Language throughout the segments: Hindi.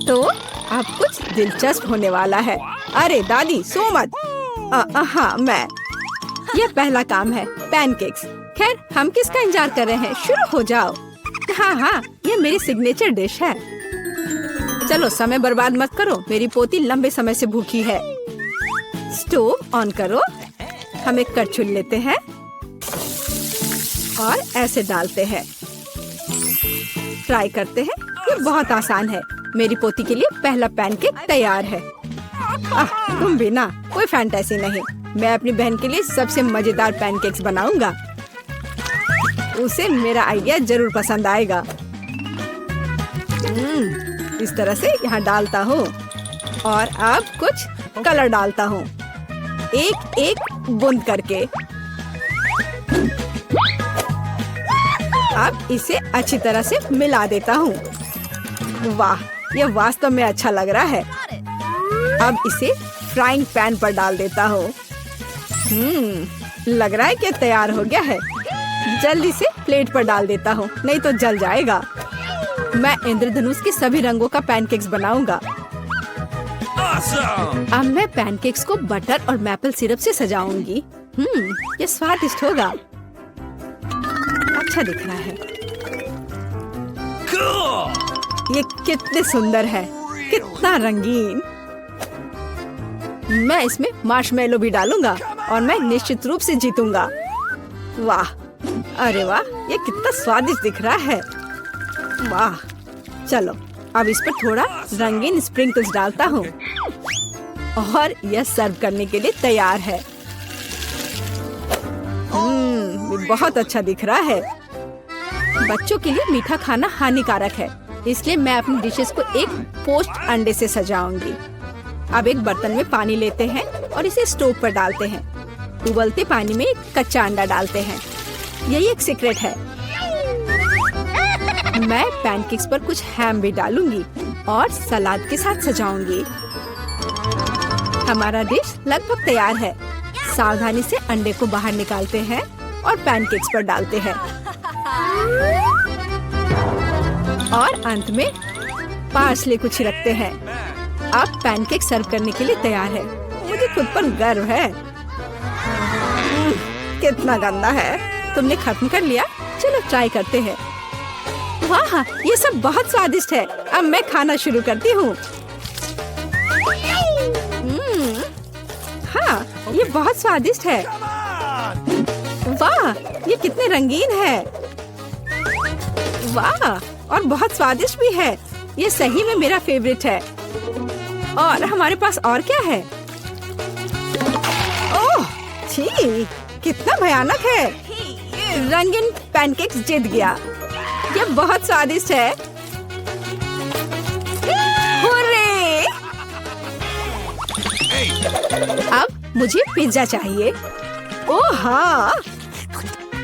तो अब कुछ दिलचस्प होने वाला है। अरे दादी सो मत। हाँ यह पहला काम है, पैनकेक्स। खैर हम किसका इंतजार कर रहे हैं, शुरू हो जाओ। हाँ ये मेरी सिग्नेचर डिश है। चलो समय बर्बाद मत करो, मेरी पोती लंबे समय से भूखी है। स्टोव ऑन करो, हम एक कड़छुल लेते हैं और ऐसे डालते हैं, फ्राई करते हैं। ये बहुत आसान है। मेरी पोती के लिए पहला पैनकेक तैयार है। तुम भी ना, कोई फैंटेसी नहीं। मैं अपनी बहन के लिए सबसे मजेदार पैनकेक्स बनाऊंगा। उसे मेरा आइडिया जरूर पसंद आएगा। इस तरह से यहाँ डालता हूँ और अब कुछ कलर डालता हूँ, एक एक बूंद करके। अब इसे अच्छी तरह से मिला देता हूँ। वाह, ये वास्तव में अच्छा लग रहा है। अब इसे फ्राइंग पैन पर डाल देता हूँ। लग रहा है कि तैयार हो गया है। जल्दी से प्लेट पर डाल देता हूँ, नहीं तो जल जाएगा। मैं इंद्रधनुष के सभी रंगों का पैनकेक्स बनाऊंगा। अब मैं पैनकेक्स को बटर और मैपल सिरप से सजाऊंगी। ये स्वादिष्ट होगा। अच्छा दिख रहा है। ये कितने सुंदर है, कितना रंगीन। मैं इसमें मार्शमेलो भी डालूंगा और मैं निश्चित रूप से जीतूंगा। वाह, अरे वाह, ये कितना स्वादिष्ट दिख रहा है। वाह, चलो अब इस पर थोड़ा रंगीन स्प्रिंकल्स डालता हूँ और यह सर्व करने के लिए तैयार है। बहुत अच्छा दिख रहा है। बच्चों के लिए मीठा खाना हानिकारक है, इसलिए मैं अपनी डिशेस को एक पोस्ट अंडे से सजाऊंगी। अब एक बर्तन में पानी लेते हैं और इसे स्टोव पर डालते हैं। उबलते पानी में एक कच्चा अंडा डालते हैं। यही एक सीक्रेट है। मैं पैनकेक्स पर कुछ हैम भी डालूंगी और सलाद के साथ सजाऊंगी। हमारा डिश लगभग तैयार है। सावधानी से अंडे को बाहर निकालते हैं और पैनकेक्स पर डालते हैं और अंत में पार्सले को छिड़कते हैं। अब पैनकेक सर्व करने के लिए तैयार है। मुझे खुद पर गर्व है। कितना गंदा है। तुमने खत्म कर लिया? चलो ट्राई करते हैं। वाह, ये सब बहुत स्वादिष्ट है। अब मैं खाना शुरू करती हूँ। हाँ, ये बहुत स्वादिष्ट है। वाह, ये कितने रंगीन है। वाह, और बहुत स्वादिष्ट भी है। ये सही में मेरा फेवरेट है। और हमारे पास और क्या है? ओह, छी, कितना भयानक है। रंगीन पैनकेक्स जीत गया। ये बहुत स्वादिष्ट है। हुर्रे! अब मुझे पिज्जा चाहिए। ओह हाँ,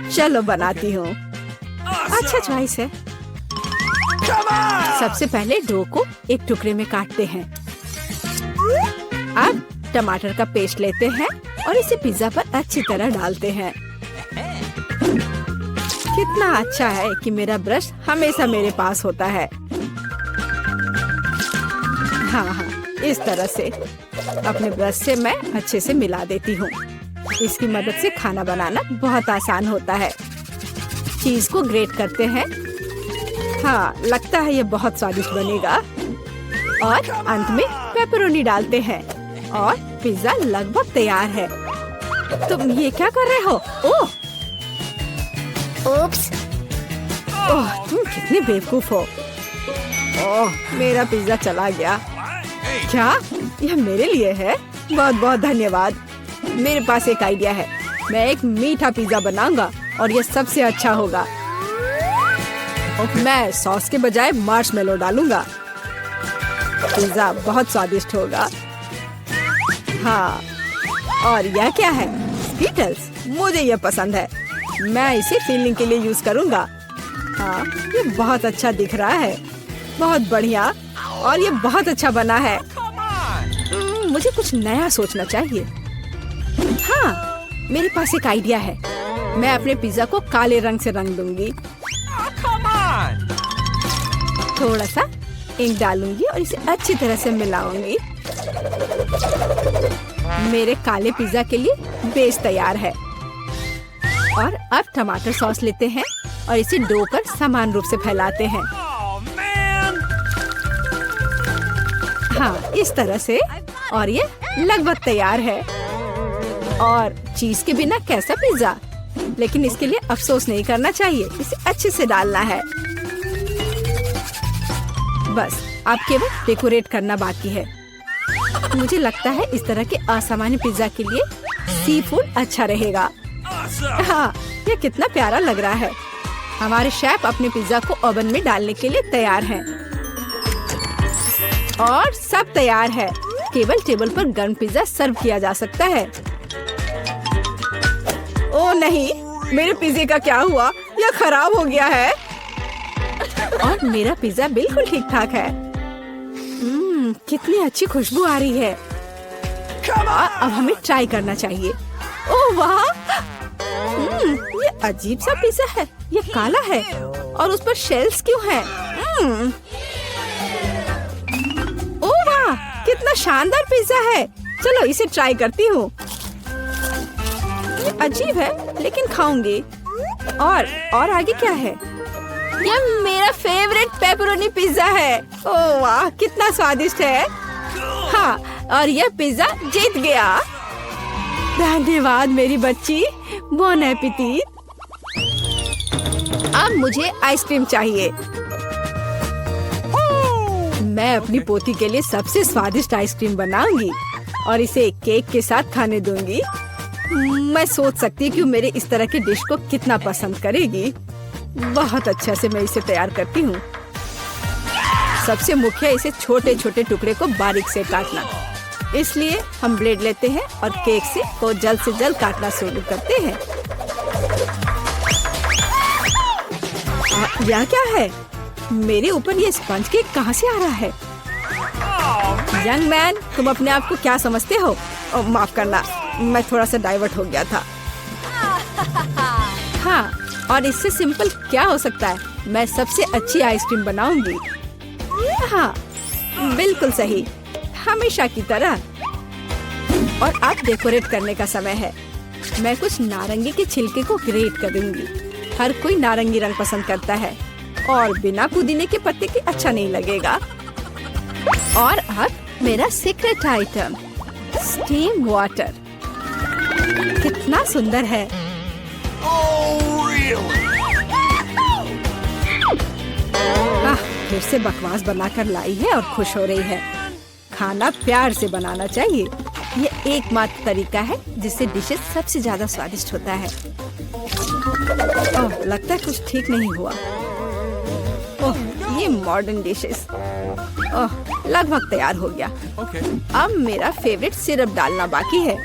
चलो बनाती हूँ। अच्छा चॉइस है। सबसे पहले डो को एक टुकड़े में काटते हैं। अब टमाटर का पेस्ट लेते हैं और इसे पिज्जा पर अच्छी तरह डालते हैं। कितना अच्छा है कि मेरा ब्रश हमेशा मेरे पास होता है। हाँ, इस तरह से अपने ब्रश से मैं अच्छे से मिला देती हूँ। इसकी मदद से खाना बनाना बहुत आसान होता है। चीज को ग्रेट करते हैं। हाँ, लगता है ये बहुत स्वादिष्ट बनेगा। और अंत में पेपरोनी डालते हैं और पिज्जा लगभग तैयार है। तुम ये क्या कर रहे हो? ओह, Oops. ओह, तुम कितने बेवकूफ हो। ओह, मेरा पिज्जा चला गया। क्या यह मेरे लिए है? बहुत बहुत धन्यवाद। मेरे पास एक आइडिया है। मैं एक मीठा पिज्जा बनाऊंगा और यह सबसे अच्छा होगा। मैं सॉस के बजाय मार्शमेलो डालूंगा। पिज्जा बहुत स्वादिष्ट होगा। हाँ, और यह क्या है? स्कीटल्स। मुझे यह पसंद है। मैं इसे फीलिंग के लिए यूज करूंगा। हाँ, ये बहुत अच्छा दिख रहा है। बहुत बढ़िया, और ये बहुत अच्छा बना है। मुझे कुछ नया सोचना चाहिए। हाँ, मेरे पास एक आइडिया है। मैं अपने पिज्जा को काले रंग से रंग दूंगी। थोड़ा सा इंक डालूंगी और इसे अच्छी तरह से मिलाऊंगी। मेरे काले पिज्जा के लिए बेस तैयार है। और अब टमाटर सॉस लेते हैं और इसे डो पर समान रूप से फैलाते हैं। हाँ, इस तरह से। और ये लगभग तैयार है। और चीज के बिना कैसा पिज्जा, लेकिन इसके लिए अफसोस नहीं करना चाहिए, इसे अच्छे से डालना है। बस अब केवल डेकोरेट करना बाकी है। मुझे लगता है इस तरह के असामान्य पिज्जा के लिए सी फूड अच्छा रहेगा। हाँ, ये कितना प्यारा लग रहा है। हमारे शेफ अपने पिज्जा को ओवन में डालने के लिए तैयार हैं। और सब तैयार है। केवल टेबल पर गर्म पिज्जा सर्व किया जा सकता है। ओह नहीं, मेरे पिज्जे का क्या हुआ? यह खराब हो गया है। और मेरा पिज्जा बिल्कुल ठीक ठाक है। कितनी अच्छी खुशबू आ रही है। अब हमें ट्राई करना चाहिए। ओह वाह, ये अजीब सा पिज्जा है। ये काला है और उस पर शेल्स क्यों है? ओह वाह, कितना शानदार पिज्जा है। चलो इसे ट्राई करती हूँ। अजीब है लेकिन खाऊंगी। और आगे क्या है? यह मेरा फेवरेट पेपरोनी पिज्जा है। ओह वाह, कितना स्वादिष्ट है। हाँ, और यह पिज्जा जीत गया। धन्यवाद मेरी बच्ची। Bone appétit. अब मुझे आइसक्रीम चाहिए। मैं अपनी पोती के लिए सबसे स्वादिष्ट आइसक्रीम बनाऊंगी और इसे केक के साथ खाने दूंगी। मैं सोच सकती हूँ कि मेरे इस तरह के डिश को कितना पसंद करेगी। बहुत अच्छा से मैं इसे तैयार करती हूँ। सबसे मुख्य इसे छोटे छोटे टुकड़े को बारीक से काटना। इसलिए हम ब्लेड लेते हैं और केक को जल्द से जल्द काटना शुरू करते हैं। यह क्या है? मेरे ऊपर ये स्पंज केक कहाँ से आ रहा है? यंग मैन, तुम अपने आप को क्या समझते हो? माफ करना, मैं थोड़ा सा डाइवर्ट हो गया था। हाँ, और इससे सिंपल क्या हो सकता है? मैं सबसे अच्छी आइसक्रीम बनाऊंगी। हाँ, बिल्कुल सही, हमेशा की तरह। और अब डेकोरेट करने का समय है। मैं कुछ नारंगी के छिलके को ग्रेट कर दूंगी। हर कोई नारंगी रंग पसंद करता है और बिना पुदीने के पत्ते के अच्छा नहीं लगेगा। और अब मेरा सीक्रेट आइटम, स्टीम वाटर। कितना सुंदर है। फिर से बकवास बनाकर लाई है और खुश हो रही है। खाना प्यार से बनाना चाहिए। ये एकमात्र तरीका है जिससे डिशेस सबसे ज्यादा स्वादिष्ट होता है। ओह, लगता है कुछ ठीक नहीं हुआ। ओह, ये मॉडर्न डिशेस। ओह, लगभग तैयार हो गया। अब मेरा फेवरेट सिरप डालना बाकी है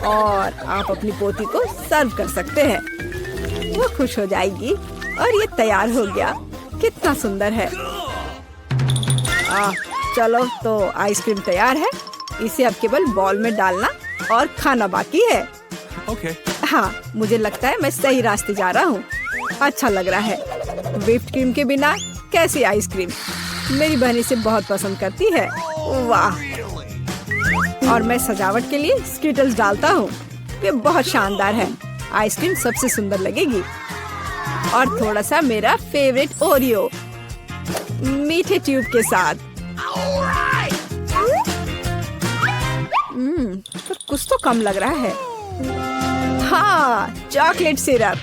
और आप अपनी पोती को सर्व कर सकते हैं। वो खुश हो जाएगी। और ये तैयार हो गया। कितना सुंदर है। चलो, तो आइसक्रीम तैयार है। इसे अब केवल बॉल में डालना और खाना बाकी है। हाँ, मुझे लगता है मैं सही रास्ते जा रहा हूँ। अच्छा लग रहा है। व्हिप्ड क्रीम के बिना कैसी आइसक्रीम? मेरी बहन इसे बहुत पसंद करती है। वाह। और मैं सजावट के लिए स्किटल्स डालता हूँ। ये बहुत शानदार है। आइसक्रीम सबसे सुंदर लगेगी। और थोड़ा सा मेरा फेवरेट ओरियो मीठे ट्यूब के साथ। पर कुछ तो कम लग रहा है। हाँ, चॉकलेट सिरप।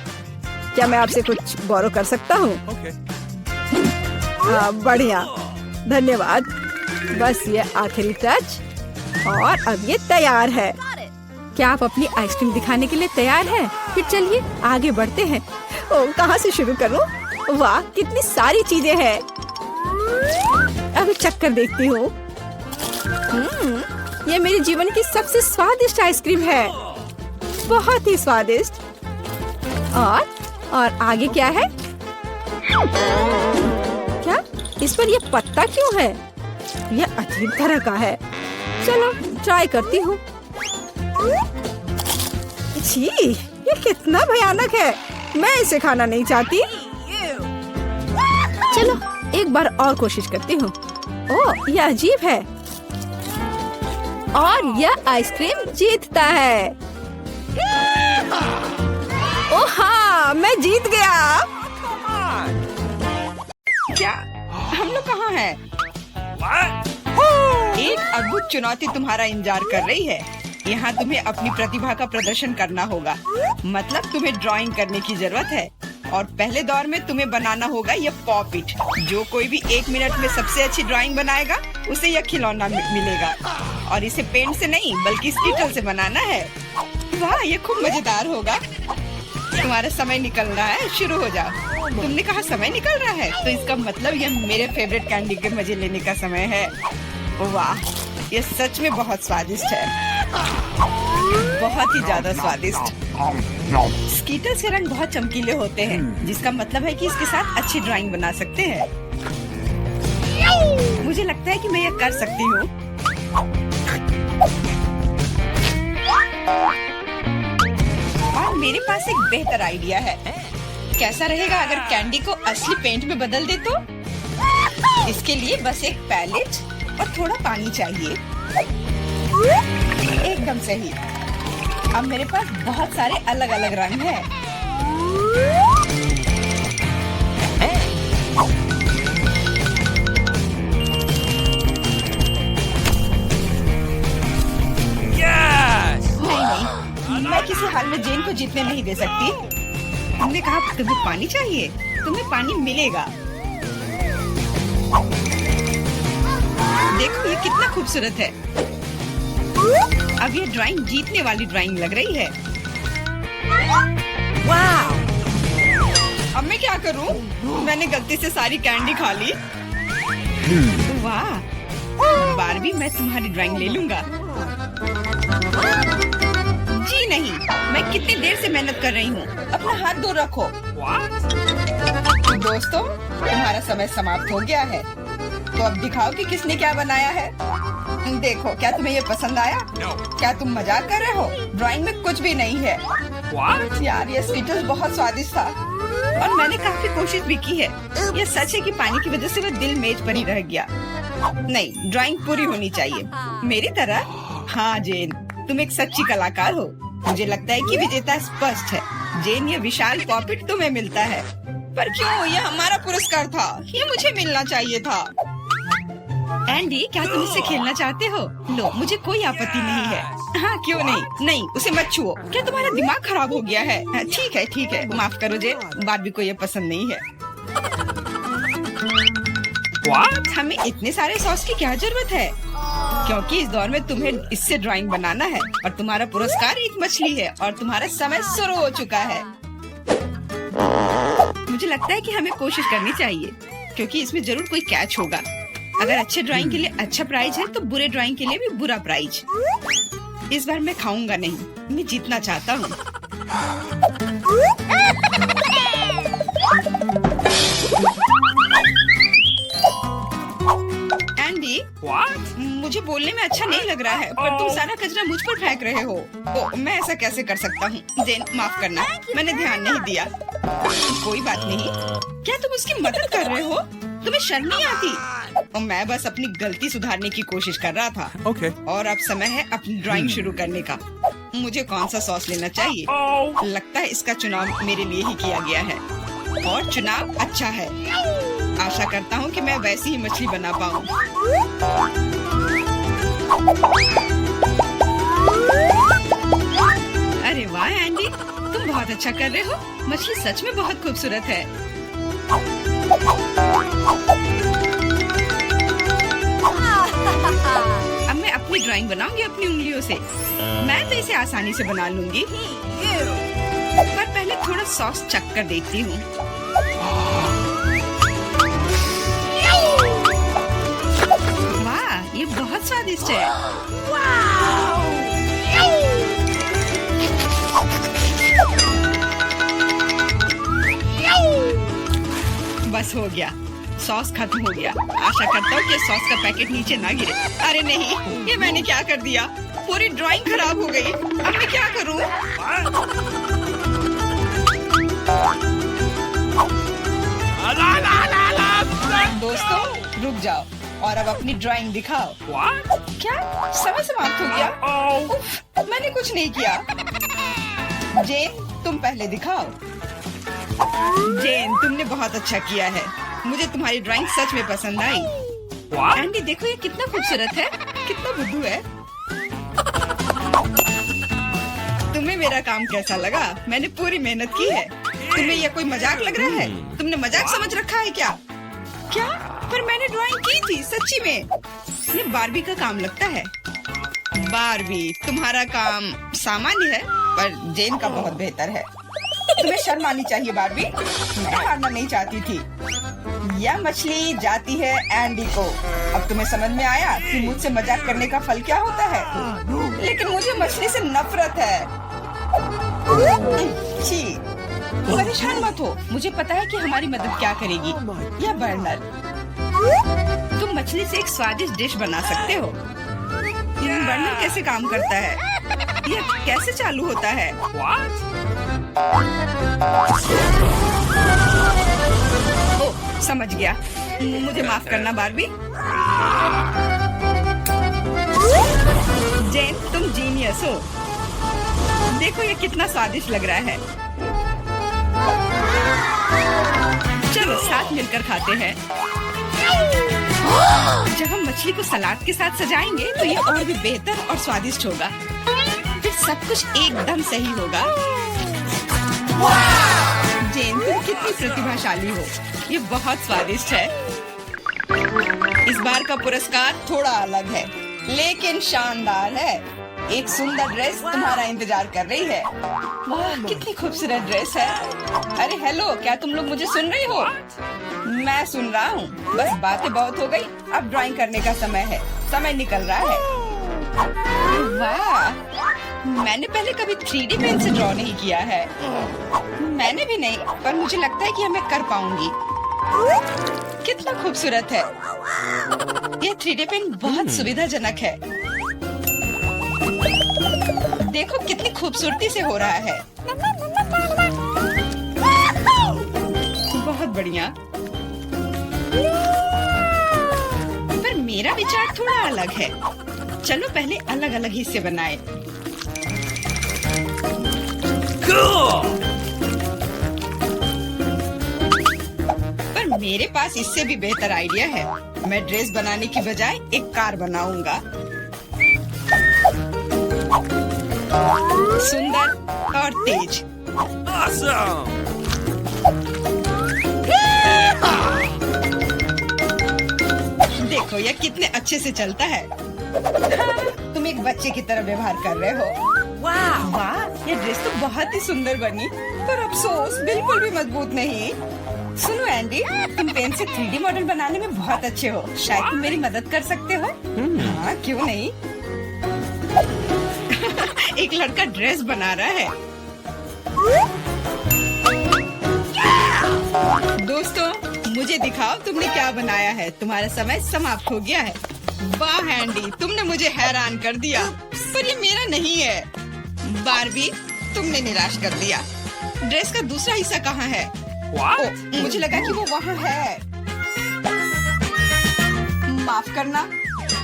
क्या मैं आपसे कुछ बोरो कर सकता हूँ? हाँ, बढ़िया, धन्यवाद। बस ये आखिरी टच और अब ये तैयार है। क्या आप अपनी आइसक्रीम दिखाने के लिए तैयार हैं? फिर चलिए आगे बढ़ते हैं। ओह, कहाँ से शुरू करूँ? वाह, कितनी सारी चीजें हैं। अभी चक्कर देखती हूँ। ये मेरे जीवन की सबसे स्वादिष्ट आइसक्रीम है। बहुत ही स्वादिष्ट। और आगे क्या है? क्या इस पर ये पत्ता क्यों है? यह अजीब तरह का है। चलो ट्राई करती हूँ। छी, ये कितना भयानक है। मैं इसे खाना नहीं चाहती। चलो एक बार और कोशिश करती हूँ। ओह, यह अजीब है। और यह आइसक्रीम जीतता है। ओह हाँ, मैं जीत गया। क्या हम लोग कहाँ हैं? एक अद्भुत चुनौती तुम्हारा इंतजार कर रही है। यहाँ तुम्हें अपनी प्रतिभा का प्रदर्शन करना होगा। मतलब तुम्हें ड्राइंग करने की जरूरत है और पहले दौर में तुम्हें बनाना होगा यह पॉपिट। जो कोई भी 1 मिनट में सबसे अच्छी ड्राइंग बनाएगा उसे यह खिलौना मिलेगा। और इसे पेंट से नहीं बल्कि स्कीटल से बनाना है। वाह, ये खूब मजेदार होगा। तुम्हारा समय निकल रहा है, शुरू हो जाओ। तुमने कहा समय निकल रहा है, तो इसका मतलब यह मेरे फेवरेट कैंडी के मजे लेने का समय है। वाह, ये सच में बहुत स्वादिष्ट है, बहुत ही ज्यादा स्वादिष्ट। स्कीटल से रंग बहुत चमकीले होते हैं, जिसका मतलब है कि इसके साथ अच्छी ड्राइंग बना सकते हैं। मुझे लगता है कि मैं यह कर सकती हूँ। और मेरे पास एक बेहतर आइडिया है। कैसा रहेगा अगर कैंडी को असली पेंट में बदल दे तो? इसके लिए बस एक पैलेट और थोड़ा पानी चाहिए। एकदम सही। अब मेरे पास बहुत सारे अलग अलग रंग हैं। नहीं, मैं किसी हाल में जेन को जीतने नहीं दे सकती। तुमने कहा तुम्हें पानी चाहिए, तुम्हें पानी मिलेगा। देखो ये कितना खूबसूरत है। अब ये ड्राइंग जीतने वाली ड्राइंग लग रही है। वाह! अब मैं क्या करूं? मैंने गलती से सारी कैंडी खा ली। वाह! बारबी, मैं तुम्हारी ड्राइंग ले लूंगा। जी नहीं, मैं कितनी देर से मेहनत कर रही हूँ। अपना हाथ दूर रखो। दोस्तों, तुम्हारा समय समाप्त हो गया है। तो अब दिखाओ कि किसने क्या बनाया है। देखो, क्या तुम्हें ये पसंद आया? क्या तुम मजाक कर रहे हो? ड्राइंग में कुछ भी नहीं है। यार, ये स्कीटल्स बहुत स्वादिष्ट था और मैंने काफी कोशिश भी की है। ये सच है कि पानी की वजह से वह दिल मेज पर ही रह गया। नहीं, ड्राइंग पूरी होनी चाहिए मेरी तरह। हाँ जेन, तुम एक सच्ची कलाकार हो। मुझे लगता है कि विजेता स्पष्ट है। जेन, ये विशाल पॉपिट तुम्हें मिलता है। पर क्यों? ये हमारा पुरस्कार था, ये मुझे मिलना चाहिए था। एंडी, क्या तुम इससे खेलना चाहते हो? लो, मुझे कोई आपत्ति नहीं है। हाँ, क्यों नहीं? नहीं, उसे मत छुओ। क्या तुम्हारा दिमाग खराब हो गया है? ठीक है, ठीक है, माफ करो जे, बारबी को ये पसंद नहीं है। What? हमें इतने सारे सॉस की क्या जरूरत है? क्योंकि इस दौर में तुम्हें इससे ड्राइंग बनाना है और तुम्हारा पुरस्कार एक मछली है और तुम्हारा समय शुरू हो चुका है। मुझे लगता है कि हमें कोशिश करनी चाहिए क्योंकि इसमें जरूर कोई कैच होगा। अगर अच्छे ड्राइंग के लिए अच्छा प्राइज है तो बुरे ड्राइंग के लिए भी बुरा प्राइज। इस बार मैं खाऊंगा नहीं, मैं जीतना चाहता हूँ। एंडी, मुझे बोलने में अच्छा नहीं लग रहा है, पर तुम सारा कचरा मुझ पर फेंक रहे हो। तो मैं ऐसा कैसे कर सकता हूँ? जेन, माफ करना, मैंने ध्यान नहीं दिया। कोई बात नहीं। क्या तुम उसकी मदद कर रहे हो? तुम्हें शर्म नहीं आती? और मैं बस अपनी गलती सुधारने की कोशिश कर रहा था। Okay. और अब समय है अपनी ड्राइंग शुरू करने का। मुझे कौन सा सॉस लेना चाहिए? लगता है इसका चुनाव मेरे लिए ही किया गया है और चुनाव अच्छा है। आशा करता हूँ कि मैं वैसी ही मछली बना पाऊँ। अरे वाह एंडी, तुम बहुत अच्छा कर रहे हो। मछली सच में बहुत खूबसूरत है। अब मैं अपनी ड्राइंग बनाऊंगी अपनी उंगलियों से। मैं तो इसे आसानी से बना लूंगी, पर पहले थोड़ा सॉस चख कर देखती हूँ। वाह, ये बहुत स्वादिष्ट है। बस हो गया, सॉस खत्म हो गया। आशा करता हूँ कि सॉस का पैकेट नीचे ना गिरे। अरे नहीं, ये मैंने क्या कर दिया? पूरी ड्राइंग खराब हो गई। अब मैं क्या करूँ? दोस्तों, रुक जाओ। और अब अपनी ड्राइंग दिखाओ। क्या समय समाप्त हो गया? उफ, मैंने कुछ नहीं किया। जेन, तुम पहले दिखाओ। जेन, तुमने बहुत अच्छा किया है। मुझे तुम्हारी ड्राइंग सच में पसंद आई। एंडी, देखो ये कितना खूबसूरत है, कितना बुद्धू है। तुम्हें मेरा काम कैसा लगा? मैंने पूरी मेहनत की है। तुम्हें यह कोई मजाक लग रहा है? तुमने मजाक समझ रखा है क्या? क्या? पर मैंने ड्राइंग की थी, सच्ची में। ये बारबी का काम लगता है। बारबी, तुम्हारा काम सामान्य है, पर जेन का बहुत बेहतर है। तुम्हें शर्म आनी चाहिए बारबी। मैं हारना नहीं चाहती थी। यह मछली जाती है एंडी को। अब तुम्हें समझ में आया कि मुझसे मजाक करने का फल क्या होता है। लेकिन मुझे मछली से नफरत है। छी, परेशान मत हो। मुझे पता है कि हमारी मदद क्या करेगी। यह बर्नर, तुम मछली से एक स्वादिष्ट डिश बना सकते हो। बर्नर कैसे काम करता है? यह कैसे चालू होता है? ओह, समझ गया। मुझे माफ करना बारबी। जेन, तुम जीनियस हो। देखो ये कितना स्वादिष्ट लग रहा है। चलो साथ मिलकर खाते हैं। जब हम मछली को सलाद के साथ सजाएंगे तो ये और भी बेहतर और स्वादिष्ट होगा। फिर सब कुछ एकदम सही होगा। जेन, तुम कितनी प्रतिभाशाली हो। ये बहुत स्वादिष्ट है। इस बार का पुरस्कार थोड़ा अलग है, लेकिन शानदार है। एक सुंदर ड्रेस तुम्हारा इंतजार कर रही है। वाह, कितनी खूबसूरत ड्रेस है। अरे हेलो, क्या तुम लोग मुझे सुन रही हो? मैं सुन रहा हूँ। बस बातें बहुत हो गई, अब ड्राइंग करने का समय है। समय निकल रहा है। वाह, मैंने पहले कभी 3D पेन से ड्रॉ नहीं किया है। मैंने भी नहीं, पर मुझे लगता है कि मैं कर पाऊंगी। कितना खूबसूरत है। यह 3D पेन बहुत सुविधाजनक है। देखो कितनी खूबसूरती से हो रहा है। बहुत बढ़िया। पर मेरा विचार थोड़ा अलग है। चलो पहले अलग अलग हिस्से बनाएं। पर मेरे पास इससे भी बेहतर आइडिया है। मैं ड्रेस बनाने की बजाय एक कार बनाऊंगा। सुंदर और तेज। Awesome! देखो यह कितने अच्छे से चलता है। तुम एक बच्चे की तरह व्यवहार कर रहे हो। वाह वाह, ये ड्रेस तो बहुत ही सुंदर बनी, पर अफसोस बिल्कुल भी मजबूत नहीं। सुनो एंडी, तुम पेन से 3D मॉडल बनाने में बहुत अच्छे हो। शायद तुम मेरी मदद कर सकते हो। हाँ, क्यों नहीं। एक लड़का ड्रेस बना रहा है। दोस्तों, मुझे दिखाओ तुमने क्या बनाया है। तुम्हारा समय समाप्त हो गया है। वाह एंडी, तुमने मुझे हैरान कर दिया, पर ये मेरा नहीं है। बारबी, तुमने निराश कर दिया। ड्रेस का दूसरा हिस्सा कहाँ है? ओ, मुझे लगा कि वो वहाँ है। माफ करना,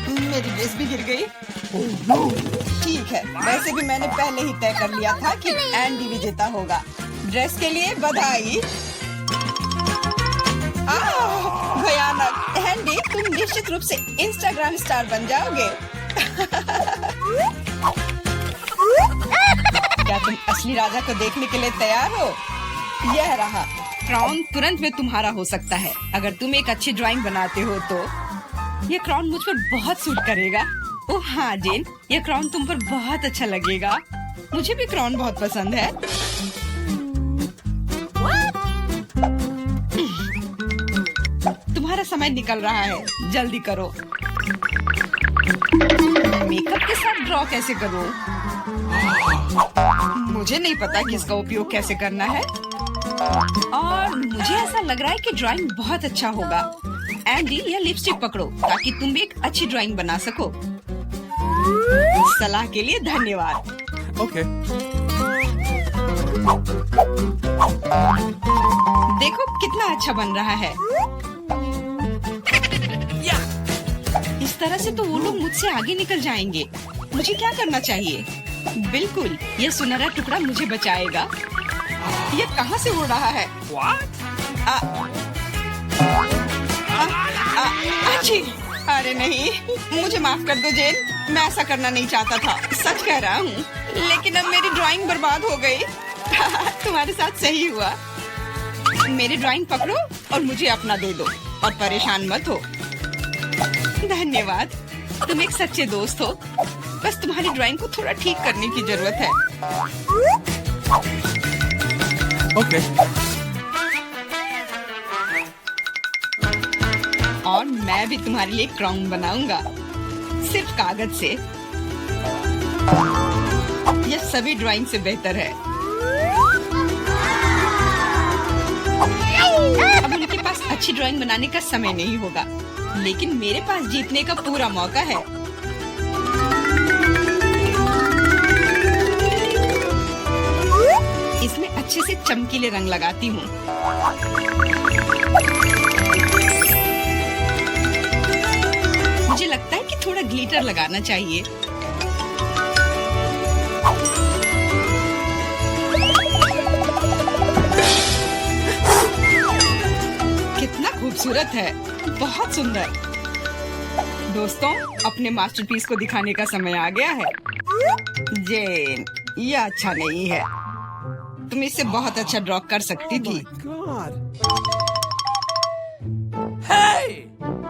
मेरी ड्रेस भी गिर गई। ठीक है, वैसे भी मैंने पहले ही तय कर लिया था कि एंडी विजेता होगा। ड्रेस के लिए बधाई। भयानक। एंडी, तुम निश्चित रूप से इंस्टाग्राम स्टार बन जाओगे। क्या तुम असली राजा को देखने के लिए तैयार हो? यह रहा क्राउन। तुरंत में तुम्हारा हो सकता है अगर तुम एक अच्छी ड्राइंग बनाते हो तो। यह क्राउन मुझ पर बहुत सूट करेगा। ओह हाँ जेन, यह क्राउन तुम पर बहुत अच्छा लगेगा। मुझे भी क्राउन बहुत पसंद है। तुम्हारा समय निकल रहा है, जल्दी करो। मेकअप के साथ ड्रॉ कैसे करूं? मुझे नहीं पता कि इसका उपयोग कैसे करना है, और मुझे ऐसा लग रहा है कि ड्राइंग बहुत अच्छा होगा। एंडी, यह लिपस्टिक पकड़ो ताकि तुम भी एक अच्छी ड्राइंग बना सको। सलाह के लिए धन्यवाद। Okay. देखो कितना अच्छा बन रहा है। इस तरह से तो वो लोग मुझसे आगे निकल जाएंगे। मुझे क्या करना चाहिए? बिल्कुल, ये सुनहरा टुकड़ा मुझे बचाएगा। ये कहाँ से उड़ रहा है? अच्छी। अरे नहीं, मुझे माफ कर दो जेन, मैं ऐसा करना नहीं चाहता था, सच कह रहा हूँ। लेकिन अब मेरी ड्राइंग बर्बाद हो गई। तुम्हारे साथ सही हुआ। मेरी ड्राइंग पकड़ो और मुझे अपना दे दो, और परेशान मत हो। धन्यवाद, तुम एक सच्चे दोस्त हो। बस तुम्हारी ड्राइंग को थोड़ा ठीक करने की जरूरत है। Okay. और मैं भी तुम्हारे लिए क्राउन बनाऊंगा, सिर्फ कागज से। यह सभी ड्राइंग से बेहतर है। अब उनके पास अच्छी ड्राइंग बनाने का समय नहीं होगा, लेकिन मेरे पास जीतने का पूरा मौका है। इसमें अच्छे से चमकीले रंग लगाती हूँ। मुझे लगता है कि थोड़ा ग्लिटर लगाना चाहिए। कितना खूबसूरत है, बहुत सुंदर। दोस्तों, अपने मास्टरपीस को दिखाने का समय आ गया है। जेन, यह अच्छा नहीं है। तुम इससे बहुत अच्छा ड्रॉ कर सकती थी। Hey!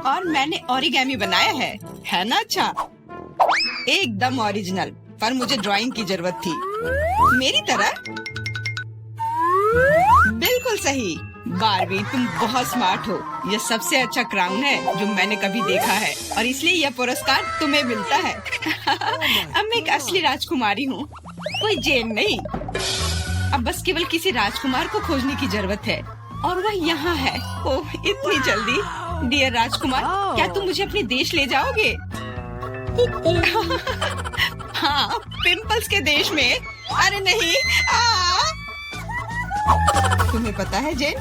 और मैंने ओरिगेमी बनाया है ना? अच्छा, एकदम ओरिजिनल। पर मुझे ड्राइंग की जरूरत थी, मेरी तरह। बिल्कुल सही। बारबी, तुम बहुत स्मार्ट हो। यह सबसे अच्छा क्राउन है जो मैंने कभी देखा है, और इसलिए यह पुरस्कार तुम्हें मिलता है। अब मैं एक असली राजकुमारी हूँ, कोई जेन नहीं। अब बस केवल किसी राजकुमार को खोजने की जरूरत है, और वह यहाँ है। ओह, इतनी जल्दी। डियर राजकुमार, क्या तुम मुझे अपने देश ले जाओगे? हाँ, पिंपल्स के देश में। अरे नहीं। तुम्हें पता है जेन,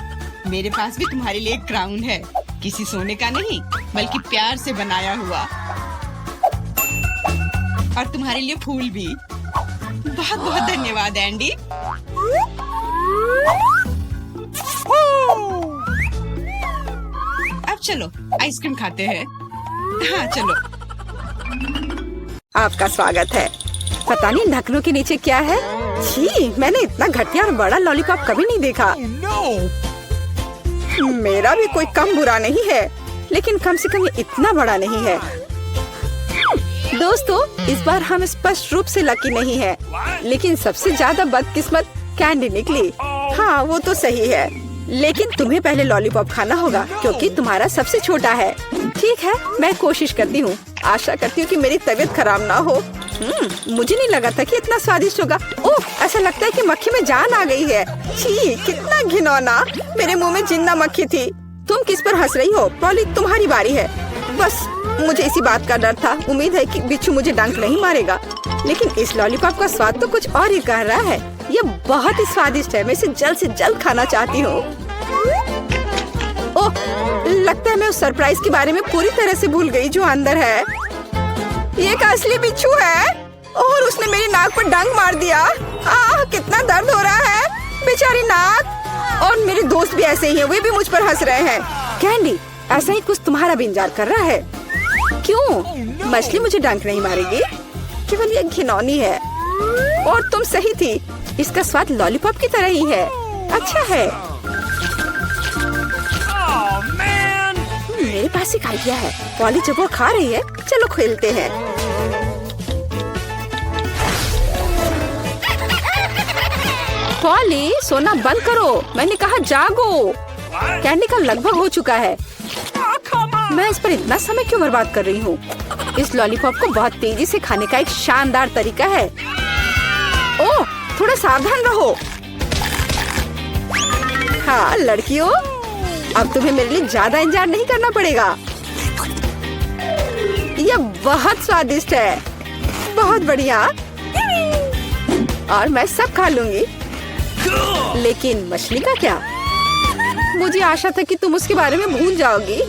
मेरे पास भी तुम्हारे लिए एक क्राउन है। किसी सोने का नहीं, बल्कि प्यार से बनाया हुआ। और तुम्हारे लिए फूल भी। बहुत बहुत धन्यवाद एंडी। अब चलो आइसक्रीम खाते हैं। हाँ चलो। आपका स्वागत है। पता नहीं ढक्कनों के नीचे क्या है। छी, मैंने इतना घटिया और बड़ा लॉलीपॉप कभी नहीं देखा। मेरा भी कोई कम बुरा नहीं है, लेकिन कम से कम ये इतना बड़ा नहीं है। दोस्तों, इस बार हम स्पष्ट रूप से लकी नहीं है, लेकिन सबसे ज्यादा बदकिस्मत कैंडी निकली। हाँ, वो तो सही है, लेकिन तुम्हें पहले लॉलीपॉप खाना होगा क्योंकि तुम्हारा सबसे छोटा है। ठीक है, मैं कोशिश करती हूँ। आशा करती हूँ कि मेरी तबीयत खराब ना हो। मुझे नहीं लगा था कि इतना स्वादिष्ट होगा। ओह, ऐसा लगता है कि मक्खी में जान आ गई है। छी, कितना घिनौना। मेरे मुंह में जिंदा मक्खी थी। तुम किस पर हंस रही हो? पॉली, तुम्हारी बारी है। बस मुझे इसी बात का डर था। उम्मीद है कि बिच्छू मुझे डंक नहीं मारेगा, लेकिन इस लॉलीपॉप का स्वाद तो कुछ और ही कह रहा है। ये बहुत ही स्वादिष्ट है। मैं इसे जल्द से जल्द खाना चाहती हूँ। ओह, लगता है मैं उस सरप्राइज के बारे में पूरी तरह से भूल गई जो अंदर है। ये एक असली बिच्छू है और उसने मेरी नाक पर डंक मार दिया। कितना दर्द हो रहा है, बेचारी नाक। और मेरे दोस्त भी ऐसे ही हैं, वे भी मुझ पर हंस रहे हैं। कैंडी, ऐसा ही कुछ तुम्हारा भी इंतजार कर रहा है। क्यों? मछली मुझे डंक नहीं मारेगी, केवल ये घिनौनी है। और तुम सही थी, इसका स्वाद लॉलीपॉप की तरह ही है। अच्छा है। मेरे पास एक आइडिया है। पॉली जब वो खा रही है, चलो खेलते हैं। पॉली, सोना बंद करो, मैंने कहा जागो। कैंडी का लगभग हो चुका है। मैं इस पर इतना समय क्यों बर्बाद कर रही हूँ? इस लॉलीपॉप को बहुत तेजी से खाने का एक शानदार तरीका है। ओह, थोड़ा सावधान रहो। हाँ लड़कियों, अब तुम्हें मेरे लिए ज्यादा इंतजार नहीं करना पड़ेगा। यह बहुत स्वादिष्ट है, बहुत बढ़िया। और मैं सब खा लूंगी। लेकिन मछली का क्या? मुझे आशा था कि तुम उसके बारे में भूल जाओगी।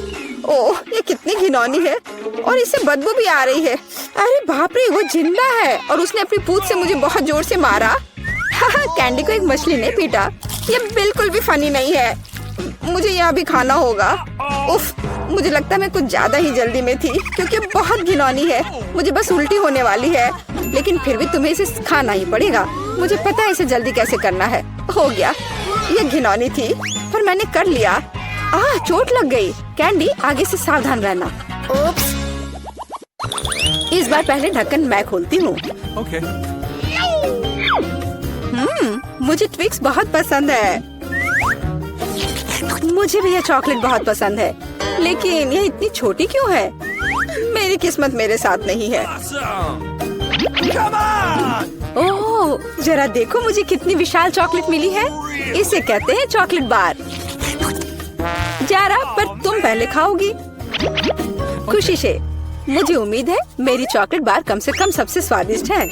ओह, ये कितनी घिनौनी है और इससे बदबू भी आ रही है। अरे बाप रे, वो जिंदा है और उसने अपनी पूंछ से मुझे बहुत जोर से मारा। कैंडी को एक मछली ने पीटा। ये बिल्कुल भी फनी नहीं है। मुझे यहाँ भी खाना होगा। उफ, मुझे लगता है मैं कुछ ज्यादा ही जल्दी में थी क्योंकि बहुत घिनौनी है। मुझे बस उल्टी होने वाली है, लेकिन फिर भी तुम्हें इसे खाना ही पड़ेगा। मुझे पता है इसे जल्दी कैसे करना है। हो गया, ये घिनौनी थी पर मैंने कर लिया। चोट लग गई। कैंडी, आगे से सावधान रहना। ओप्स। इस बार पहले ढक्कन मैं खोलती हूँ। Okay. मुझे ट्विक्स बहुत पसंद है। मुझे भी ये चॉकलेट बहुत पसंद है, लेकिन ये इतनी छोटी क्यों है? मेरी किस्मत मेरे साथ नहीं है। Awesome. Come on. ओह, जरा देखो मुझे कितनी विशाल चॉकलेट मिली है। इसे कहते हैं चॉकलेट बार। जरा, पर तुम पहले खाओगी। खुशी से। मुझे उम्मीद है मेरी चॉकलेट बार कम से कम सबसे स्वादिष्ट है।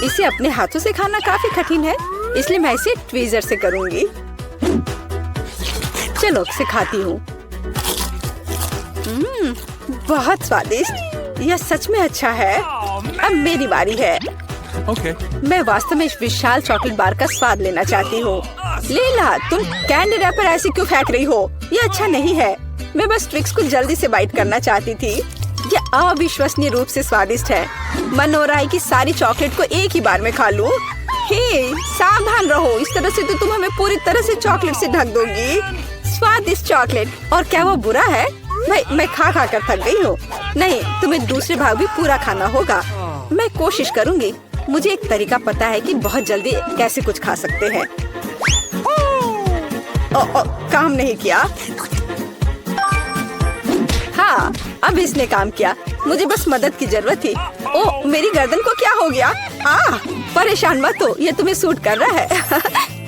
इसे अपने हाथों से खाना काफी कठिन है, इसलिए मैं इसे ट्वीजर से करूंगी। चलो सिखाती हूँ। बहुत स्वादिष्ट। यह सच में अच्छा है। अब मेरी बारी है। Okay. मैं वास्तव में इस विशाल चॉकलेट बार का स्वाद लेना चाहती हूँ। लीला, तुम कैंडी रैपर ऐसे क्यों फेंक रही हो? ये अच्छा नहीं है। मैं बस ट्विक्स को जल्दी से बाइट करना चाहती थी। ये अविश्वसनीय रूप से स्वादिष्ट है। मन हो रहा है कि सारी चॉकलेट को एक ही बार में खा लूं। हे, सावधान रहो, इस तरह से तो तुम हमें पूरी तरह से चॉकलेट से ढक दोगी। स्वादिष्ट चॉकलेट। और क्या वो बुरा है? मैं खा खा कर थक गई हूँ। नहीं, तुम्हें दूसरे भाग भी पूरा खाना होगा। मैं कोशिश करूंगी। मुझे एक तरीका पता है कि बहुत जल्दी कैसे कुछ खा सकते हैं। काम नहीं किया। हाँ, अब इसने काम किया। मुझे बस मदद की जरूरत थी। ओह, मेरी गर्दन को क्या हो गया? परेशान मत हो, ये तुम्हें सूट कर रहा है।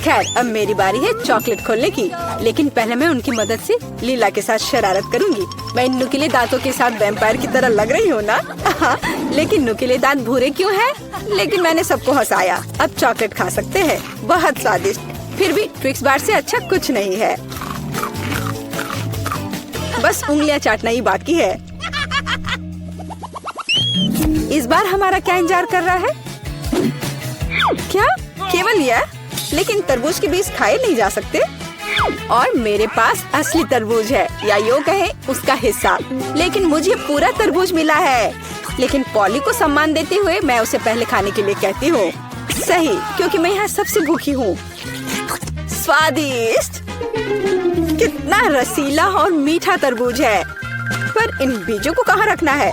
खैर, अब मेरी बारी है चॉकलेट खोलने की, लेकिन पहले मैं उनकी मदद से लीला के साथ शरारत करूंगी। मैं इन नुकीले दांतों के साथ वैम्पायर की तरह लग रही हूँ ना? लेकिन नुकीले दांत भूरे क्यों हैं? लेकिन मैंने सबको हंसाया। अब चॉकलेट खा सकते हैं। बहुत स्वादिष्ट। फिर भी ट्विक्स बार से अच्छा कुछ नहीं है। बस उंगलियां चाटना ही बाकी है। इस बार हमारा क्या इंतजार कर रहा है? क्या केवल यह? लेकिन तरबूज के बीज खाए नहीं जा सकते। और मेरे पास असली तरबूज है, या यूं कहें उसका हिस्सा। लेकिन मुझे पूरा तरबूज मिला है। लेकिन पॉली को सम्मान देते हुए मैं उसे पहले खाने के लिए कहती हूँ। सही, क्योंकि मैं यहाँ सबसे भूखी हूँ। स्वादिष्ट। कितना रसीला और मीठा तरबूज है। पर इन बीजों को कहाँ रखना है?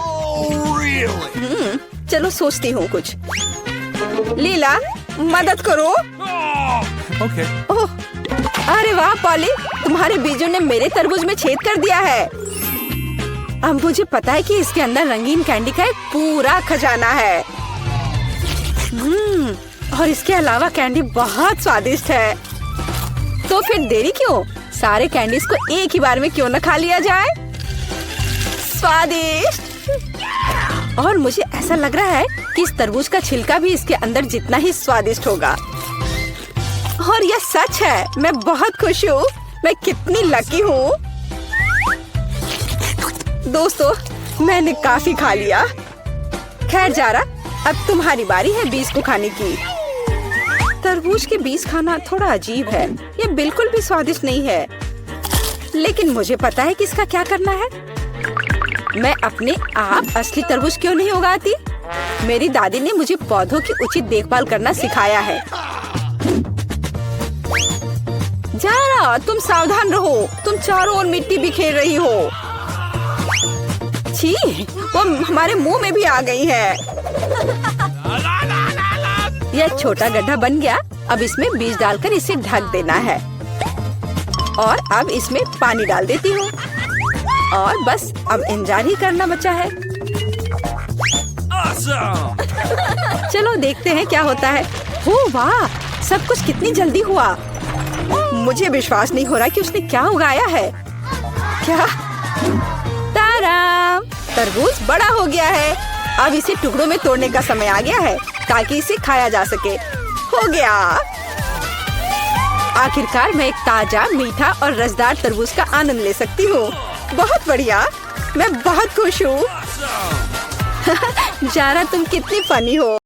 Really? चलो सोचती हूँ कुछ। लीला, मदद करो। Okay. ओह, अरे वाह पॉली, तुम्हारे बीजों ने मेरे तरबूज में छेद कर दिया है। अब मुझे पता है कि इसके अंदर रंगीन कैंडी का एक पूरा खजाना है। और इसके अलावा कैंडी बहुत स्वादिष्ट है। तो फिर देरी क्यों? सारे कैंडीज को एक ही बार में क्यों न खा लिया जाए? स्वादिष्ट। और मुझे ऐसा लग रहा है कि इस तरबूज का छिलका भी इसके अंदर जितना ही स्वादिष्ट होगा। और यह सच है। मैं बहुत खुश हूँ। मैं कितनी लकी हूँ। दोस्तों, मैंने काफी खा लिया। खैर जारा, अब तुम्हारी बारी है बीज को खाने की। तरबूज के बीज खाना थोड़ा अजीब है। ये बिल्कुल भी स्वादिष्ट नहीं है। लेकिन मुझे पता है कि इसका क्या करना है। मैं अपने आप असली तरबूज क्यों नहीं उगाती? मेरी दादी ने मुझे पौधों की उचित देखभाल करना सिखाया है। जारा, तुम सावधान रहो। तुम चारों ओर मिट्टी बिखेर रही हो। छी, वो हमारे मुंह में भी आ गई है। यह छोटा गड्ढा बन गया। अब इसमें बीज डालकर इसे ढक देना है। और अब इसमें पानी डाल देती हूँ। और बस अब इंतजार ही करना बचा है। Awesome. चलो देखते हैं क्या होता है। हो वाह, सब कुछ कितनी जल्दी हुआ। मुझे विश्वास नहीं हो रहा कि उसने क्या उगाया है। क्या? ताराम, तरबूज बड़ा हो गया है। अब इसे टुकड़ों में तोड़ने का समय आ गया है ताकि इसे खाया जा सके। हो गया। आखिरकार मैं एक ताजा, मीठा और रसदार तरबूज का आनंद ले सकती हूँ। बहुत बढ़िया, मैं बहुत खुश हूँ। जारा, तुम कितनी फनी हो।